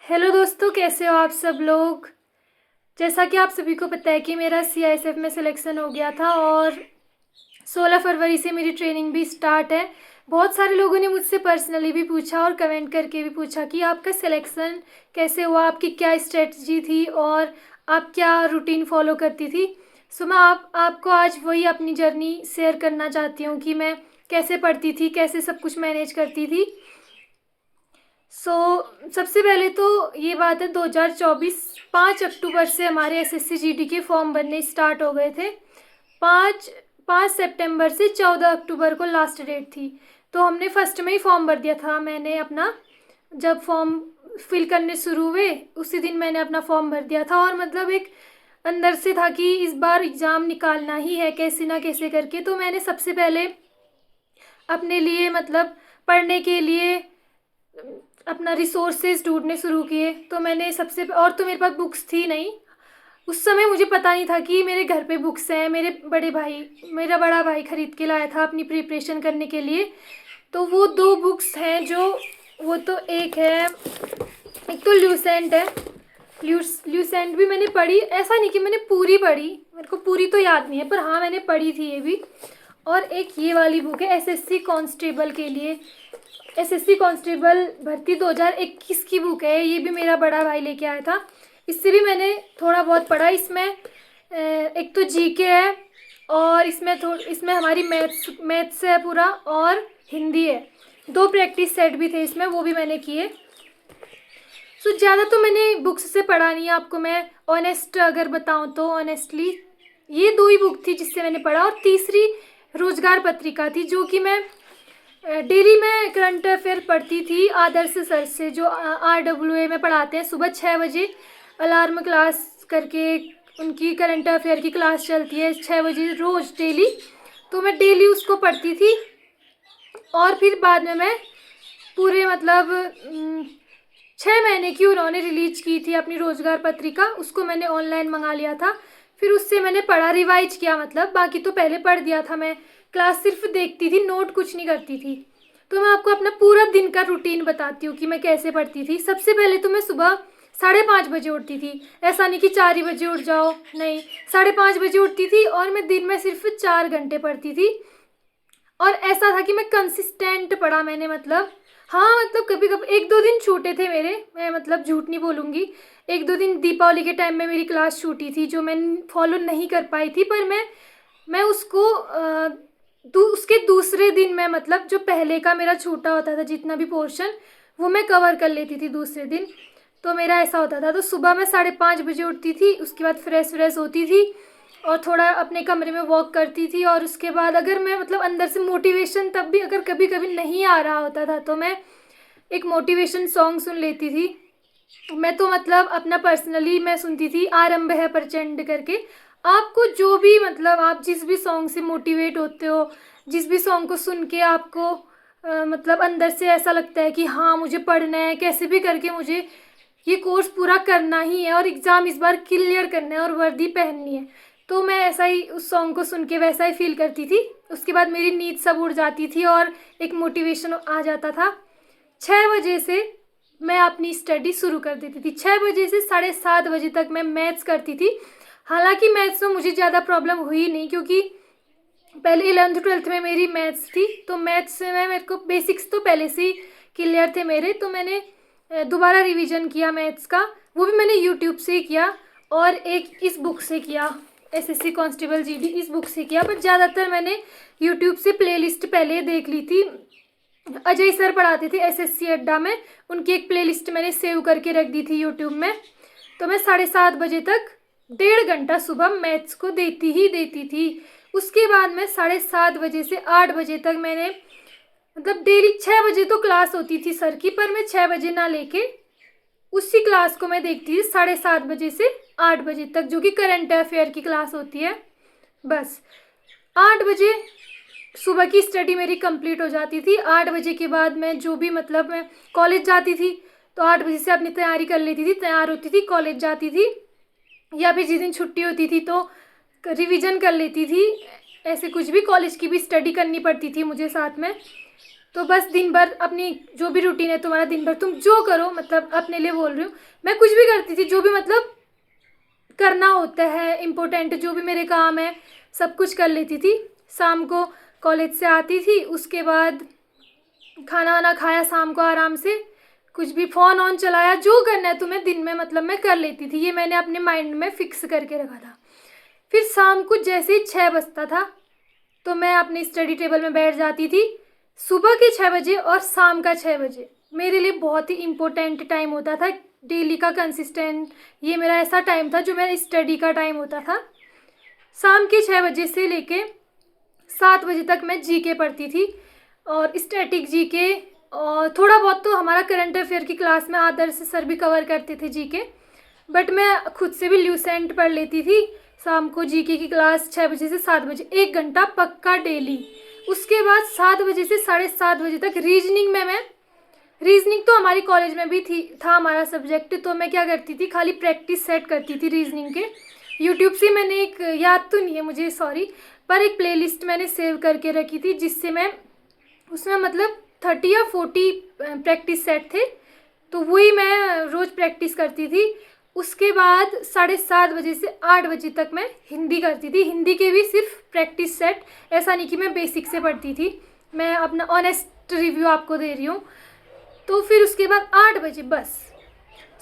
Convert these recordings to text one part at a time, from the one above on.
Hello दोस्तों, कैसे हो आप सब लोग। जैसा कि आप सभी को पता है कि मेरा सीआईएसएफ में सिलेक्शन हो गया था और 16 फरवरी से मेरी ट्रेनिंग भी स्टार्ट है। बहुत सारे लोगों ने मुझसे पर्सनली भी पूछा और कमेंट करके भी पूछा कि आपका सिलेक्शन कैसे हुआ, आपकी क्या स्ट्रेटजी थी और आप क्या रूटीन फॉलो करती थी। सो मैं आपको आज वही अपनी जर्नी शेयर करना चाहती हूँ कि मैं कैसे पढ़ती थी, कैसे सब कुछ मैनेज करती थी। सबसे पहले तो ये बात है, 2024 5 अक्टूबर से हमारे एसएससी जीडी के फॉर्म बनने स्टार्ट हो गए थे। 5 सितंबर से 14 अक्टूबर को लास्ट डेट थी। तो हमने फर्स्ट में ही फॉर्म भर दिया था। मैंने अपना जब फॉर्म फिल करने शुरू हुए उसी दिन मैंने अपना फॉर्म भर दिया था और मतलब एक अंदर से था कि इस बार एग्ज़ाम निकालना ही है कैसे ना कैसे करके। तो मैंने सबसे पहले अपने लिए मतलब पढ़ने के लिए अपना रिसोर्सेज ढूंढने शुरू किए। तो मैंने सबसे और तो मेरे पास बुक्स थी नहीं उस समय, मुझे पता नहीं था कि मेरे घर पे बुक्स हैं। मेरा बड़ा भाई ख़रीद के लाया था अपनी प्रिपरेशन करने के लिए। तो वो दो बुक्स हैं जो वो तो एक है, एक तो ल्यूसेंट है। ल्यूसेंट भी मैंने पढ़ी, ऐसा नहीं कि मैंने पूरी पढ़ी, मेरे को पूरी तो याद नहीं है पर हाँ मैंने पढ़ी थी ये भी। और एक ये वाली बुक है एसएससी कांस्टेबल के लिए, एसएससी कांस्टेबल भर्ती 2021 की बुक है। ये भी मेरा बड़ा भाई लेके आया था। इससे भी मैंने थोड़ा बहुत पढ़ा। इसमें एक तो जीके है और इसमें हमारी मैथ्स है पूरा और हिंदी है। 2 प्रैक्टिस सेट भी थे इसमें, वो भी मैंने किए। ज़्यादा तो मैंने बुक्स से पढ़ा नहीं है, आपको मैं ऑनेस्ट अगर बताऊं तो ऑनेस्टली ये 2 ही बुक थी जिससे मैंने पढ़ा। और तीसरी रोजगार पत्रिका थी जो कि मैं डेली में करंट अफेयर पढ़ती थी आदर्श सर से, जो RWA में पढ़ाते हैं। सुबह 6 बजे अलार्म क्लास करके उनकी करंट अफेयर की क्लास चलती है 6 बजे रोज़ डेली। तो मैं डेली उसको पढ़ती थी और फिर बाद में मैं पूरे मतलब 6 महीने की उन्होंने रिलीज की थी अपनी रोजगार पत्रिका, उसको मैंने ऑनलाइन मंगा लिया था। फिर उससे मैंने पढ़ा, रिवाइज किया, मतलब बाकी तो पहले पढ़ दिया था। मैं क्लास सिर्फ देखती थी, नोट कुछ नहीं करती थी। तो मैं आपको अपना पूरा दिन का रूटीन बताती हूँ कि मैं कैसे पढ़ती थी। सबसे पहले तो मैं सुबह 5:30 बजे उठती थी। ऐसा नहीं कि 4 ही बजे उठ जाओ, नहीं, 5:30 बजे उठती थी और मैं दिन में सिर्फ 4 घंटे पढ़ती थी। और ऐसा था कि मैं कंसिस्टेंट पढ़ा मैंने, मतलब हाँ मतलब कभी कभी 1-2 दिन छूटे थे मेरे, मैं मतलब झूठ नहीं बोलूँगी। 1-2 दिन दीपावली के टाइम में मेरी क्लास छूटी थी जो मैं फॉलो नहीं कर पाई थी, पर मैं उसको उसके दूसरे दिन में मतलब जो पहले का मेरा छूटा होता था जितना भी पोर्शन वो मैं कवर कर लेती थी दूसरे दिन। तो मेरा ऐसा होता था। तो सुबह मैं 5:30 बजे उठती थी, उसके बाद फ्रेश होती थी और थोड़ा अपने कमरे में वॉक करती थी। और उसके बाद अगर मैं मतलब अंदर से मोटिवेशन तब भी अगर कभी कभी नहीं आ रहा होता था तो मैं एक मोटिवेशन सॉन्ग सुन लेती थी। मैं तो मतलब अपना पर्सनली मैं सुनती थी आरंभ है प्रचंड करके। आपको जो भी मतलब आप जिस भी सॉन्ग से मोटिवेट होते हो, जिस भी सॉन्ग को सुन के आपको मतलब अंदर से ऐसा लगता है कि हाँ मुझे पढ़ना है, कैसे भी करके मुझे ये कोर्स पूरा करना ही है और एग्ज़ाम इस बार क्लियर करना है और वर्दी पहननी है, तो मैं ऐसा ही उस सॉन्ग को सुन के वैसा ही फील करती थी। उसके बाद मेरी नींद सब उड़ जाती थी और एक मोटिवेशन आ जाता था। 6 बजे से मैं अपनी स्टडी शुरू कर देती थी। 6 बजे से 7:30 बजे तक मैं मैथ्स करती थी। हालांकि मैथ्स में मुझे ज़्यादा प्रॉब्लम हुई नहीं क्योंकि पहले 11th-12th में मेरी मैथ्स थी। तो मैथ्स में मेरे को बेसिक्स तो पहले से ही क्लियर थे मेरे। तो मैंने दोबारा रिवीजन किया मैथ्स का, वो भी मैंने यूट्यूब से ही किया और एक इस बुक से किया, एसएससी कांस्टेबल जीडी इस बुक से किया। पर ज़्यादातर मैंने यूट्यूब से प्लेलिस्ट पहले देख ली थी। अजय सर पढ़ाते थे एसएससी अड्डा में, उनकी एक प्लेलिस्ट मैंने सेव करके रख दी थी यूट्यूब में। तो मैं 7:30 बजे तक 1.5 घंटा सुबह मैथ्स को देती ही देती थी। उसके बाद मैं 7:30 बजे से 8 बजे तक मैंने मतलब डेली 6 बजे तो क्लास होती थी सर की, पर मैं 6 बजे ना लेके उसी क्लास को मैं देखती थी 7:30 बजे से 8 बजे तक, जो कि करंट अफेयर की क्लास होती है। बस 8 बजे सुबह की स्टडी मेरी कंप्लीट हो जाती थी। 8 बजे के बाद मैं जो भी मतलब मैं कॉलेज जाती थी तो 8 बजे से अपनी तैयारी कर लेती थी, तैयार होती थी, कॉलेज जाती थी। या फिर जिस दिन छुट्टी होती थी तो रिवीजन कर लेती थी। ऐसे कुछ भी कॉलेज की भी स्टडी करनी पड़ती थी मुझे साथ में। तो बस दिन भर अपनी जो भी रूटीन है तुम्हारा, दिन भर तुम जो करो, मतलब अपने लिए बोल रही हूँ, मैं कुछ भी करती थी जो भी मतलब करना होता है इम्पोर्टेंट, जो भी मेरे काम है सब कुछ कर लेती थी। शाम को कॉलेज से आती थी, उसके बाद खाना वाना खाया, शाम को आराम से कुछ भी फ़ोन ऑन चलाया, जो करना है तुम्हें दिन में मतलब मैं कर लेती थी। ये मैंने अपने माइंड में फ़िक्स करके रखा था। फिर शाम को जैसे ही 6 बजता था तो मैं अपने स्टडी टेबल में बैठ जाती थी। सुबह के 6 बजे और शाम का 6 बजे मेरे लिए बहुत ही इम्पोर्टेंट टाइम होता था, डेली का कंसिस्टेंट। ये मेरा ऐसा टाइम था जो मेरा स्टडी का टाइम होता था। शाम के 6 बजे से लेके 7 बजे तक मैं जीके पढ़ती थी, और स्टैटिक जीके, और थोड़ा बहुत तो हमारा करंट अफेयर की क्लास में आदर्श सर भी कवर करते थे जीके, बट मैं खुद से भी ल्यूसेंट पढ़ लेती थी। शाम को जीके की क्लास 6 बजे से 7 बजे 1 घंटा पक्का डेली। उसके बाद 7 बजे से 7:30 बजे तक रीजनिंग में मैं, रीजनिंग तो हमारी कॉलेज में भी था हमारा सब्जेक्ट, तो मैं क्या करती थी, खाली प्रैक्टिस सेट करती थी रीजनिंग के। यूट्यूब से मैंने एक, याद तो नहीं है मुझे सॉरी, पर एक प्लेलिस्ट मैंने सेव करके रखी थी, जिससे मैं उसमें मतलब 30 या 40 प्रैक्टिस सेट थे, तो वही मैं रोज़ प्रैक्टिस करती थी। उसके बाद 7:30 बजे से 8 बजे तक मैं हिंदी करती थी। हिंदी के भी सिर्फ प्रैक्टिस सेट, ऐसा नहीं कि मैं बेसिक से पढ़ती थी, मैं अपना ऑनेस्ट रिव्यू आपको दे रही हूँ। तो फिर उसके बाद 8 बजे बस,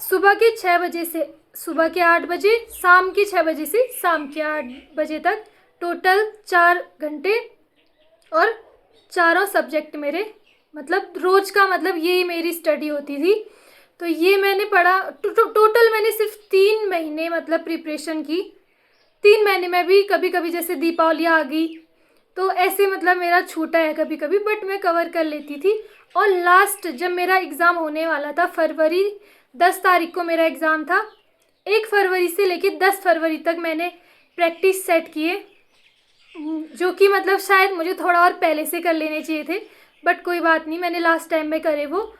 सुबह के 6 बजे से सुबह के 8 बजे, शाम के 6 बजे से शाम के 8 बजे तक, टोटल 4 घंटे, और चारों सब्जेक्ट मेरे, मतलब रोज़ का मतलब यही मेरी स्टडी होती थी। तो ये मैंने पढ़ा टोटल मैंने सिर्फ 3 महीने मतलब प्रिपरेशन की। 3 महीने में भी कभी कभी जैसे दीपावली आ गई तो ऐसे मतलब मेरा छूटा है कभी कभी, बट मैं कवर कर लेती थी। और लास्ट जब मेरा एग्ज़ाम होने वाला था फरवरी, 10 तारीख को मेरा एग्ज़ाम था, 1 फरवरी से लेके 10 फरवरी तक मैंने प्रैक्टिस सेट किए, जो कि मतलब शायद मुझे थोड़ा और पहले से कर लेने चाहिए थे, बट कोई बात नहीं, मैंने लास्ट टाइम में करे वो।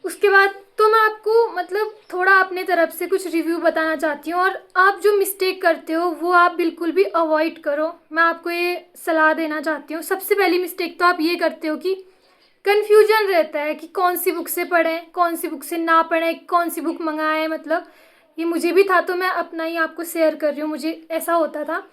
उसके बाद तो मैं आपको मतलब थोड़ा अपने तरफ से कुछ रिव्यू बताना चाहती हूँ, और आप जो मिस्टेक करते हो वो आप बिल्कुल भी अवॉइड करो, मैं आपको ये सलाह देना चाहती हूँ। सबसे पहली मिस्टेक तो आप ये करते हो कि कन्फ्यूजन रहता है कि कौन सी बुक से पढ़ें, कौन सी बुक से ना पढ़ें, कौन सी बुक मंगाएं, मतलब ये मुझे भी था, तो मैं अपना ही आपको शेयर कर रही हूँ, मुझे ऐसा होता था।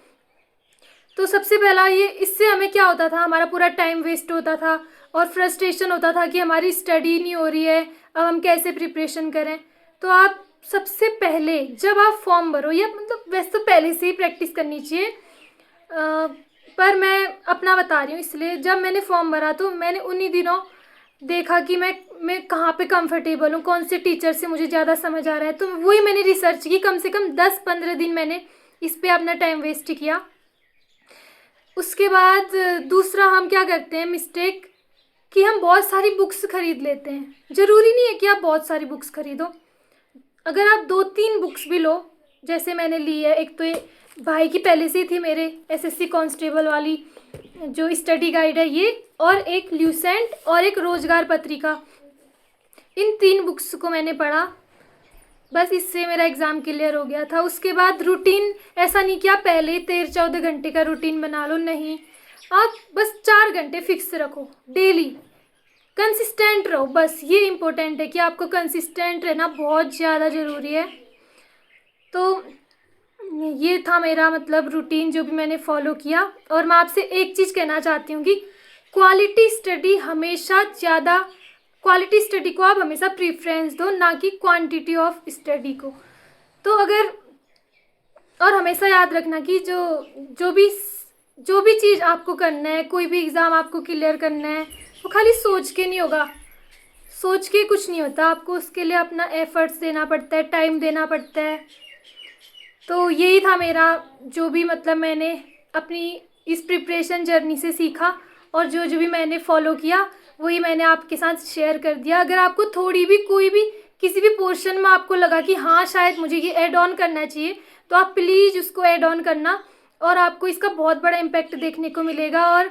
तो सबसे पहला ये, इससे हमें क्या होता था, हमारा पूरा टाइम वेस्ट होता था, और फ्रस्ट्रेशन होता था कि हमारी स्टडी नहीं हो रही है, अब हम कैसे प्रिपरेशन करें। तो आप सबसे पहले जब आप फॉर्म भरो, या मतलब वैसे तो पहले से ही प्रैक्टिस करनी चाहिए, पर मैं अपना बता रही हूँ, इसलिए जब मैंने फॉर्म भरा तो मैंने उन्हीं दिनों देखा कि मैं कहाँ पे कंफर्टेबल हूँ, कौन से टीचर से मुझे ज़्यादा समझ आ रहा है, तो वही मैंने रिसर्च की, कम से कम 10-15 दिन मैंने इस पर अपना टाइम वेस्ट किया। उसके बाद दूसरा हम क्या करते हैं मिस्टेक, कि हम बहुत सारी बुक्स खरीद लेते हैं। ज़रूरी नहीं है कि आप बहुत सारी बुक्स खरीदो, अगर आप 2-3 बुक्स भी लो, जैसे मैंने ली है, एक तो ये भाई की पहले से ही थी मेरे एसएससी कांस्टेबल वाली जो स्टडी गाइड है ये, और एक ल्यूसेंट और एक रोजगार पत्रिका, इन 3 बुक्स को मैंने पढ़ा, बस इससे मेरा एग्ज़ाम क्लियर हो गया था। उसके बाद रूटीन, ऐसा नहीं कि आप पहले ही 13-14 घंटे का रूटीन बना लो, नहीं, आप बस 4 घंटे फिक्स रखो डेली, कंसिस्टेंट रहो, बस ये इम्पोर्टेंट है कि आपको कंसिस्टेंट रहना बहुत ज़्यादा ज़रूरी है। तो ये था मेरा मतलब रूटीन जो भी मैंने फॉलो किया। और मैं आपसे एक चीज़ कहना चाहती हूँ कि क्वालिटी स्टडी हमेशा ज़्यादा, क्वालिटी स्टडी को आप हमेशा प्रीफ्रेंस दो, ना कि क्वांटिटी ऑफ स्टडी को। तो अगर, और हमेशा याद रखना कि जो भी चीज़ आपको करना है, कोई भी एग्ज़ाम आपको क्लियर करना है, वो खाली सोच के नहीं होगा, सोच के कुछ नहीं होता, आपको उसके लिए अपना एफर्ट्स देना पड़ता है, टाइम देना पड़ता है। तो यही था मेरा, जो भी मतलब मैंने अपनी इस प्रिपरेशन जर्नी से सीखा, और जो जो भी मैंने फॉलो किया वही मैंने आपके साथ शेयर कर दिया। अगर आपको थोड़ी भी, कोई भी, किसी भी पोर्शन में आपको लगा कि हाँ शायद मुझे ये ऐड ऑन करना चाहिए, तो आप प्लीज़ उसको ऐड ऑन करना, और आपको इसका बहुत बड़ा इम्पैक्ट देखने को मिलेगा, और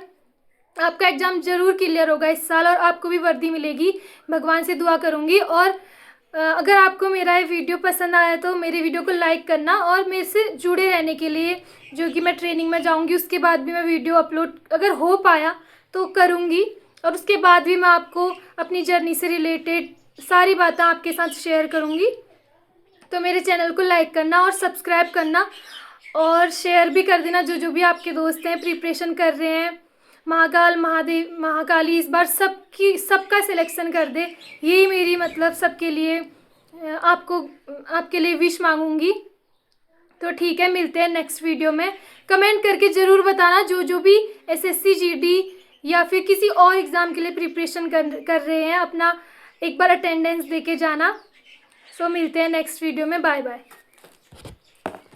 आपका एग्ज़ाम ज़रूर क्लियर होगा इस साल, और आपको भी वर्दी मिलेगी, भगवान से दुआ करूँगी। और अगर आपको मेरा ये वीडियो पसंद आया तो मेरे वीडियो को लाइक करना, और मेरे से जुड़े रहने के लिए, जो कि मैं ट्रेनिंग में जाऊंगी उसके बाद भी मैं वीडियो अपलोड अगर हो पाया तो करूंगी, और उसके बाद भी मैं आपको अपनी जर्नी से रिलेटेड सारी बातें आपके साथ शेयर करूँगी। तो मेरे चैनल को लाइक करना और सब्सक्राइब करना और शेयर भी कर देना, जो जो भी आपके दोस्त हैं प्रिपरेशन कर रहे हैं। महाकाल महादेव महाकाली इस बार सबका सिलेक्शन कर दे, यही मेरी मतलब सबके लिए आपके लिए विश मांगूंगी। तो ठीक है, मिलते हैं नेक्स्ट वीडियो में। कमेंट करके ज़रूर बताना जो जो भी एसएससी जीडी या फिर किसी और एग्ज़ाम के लिए प्रिपरेशन कर रहे हैं, अपना एक बार अटेंडेंस दे के जाना। सो मिलते हैं नेक्स्ट वीडियो में। Bye bye.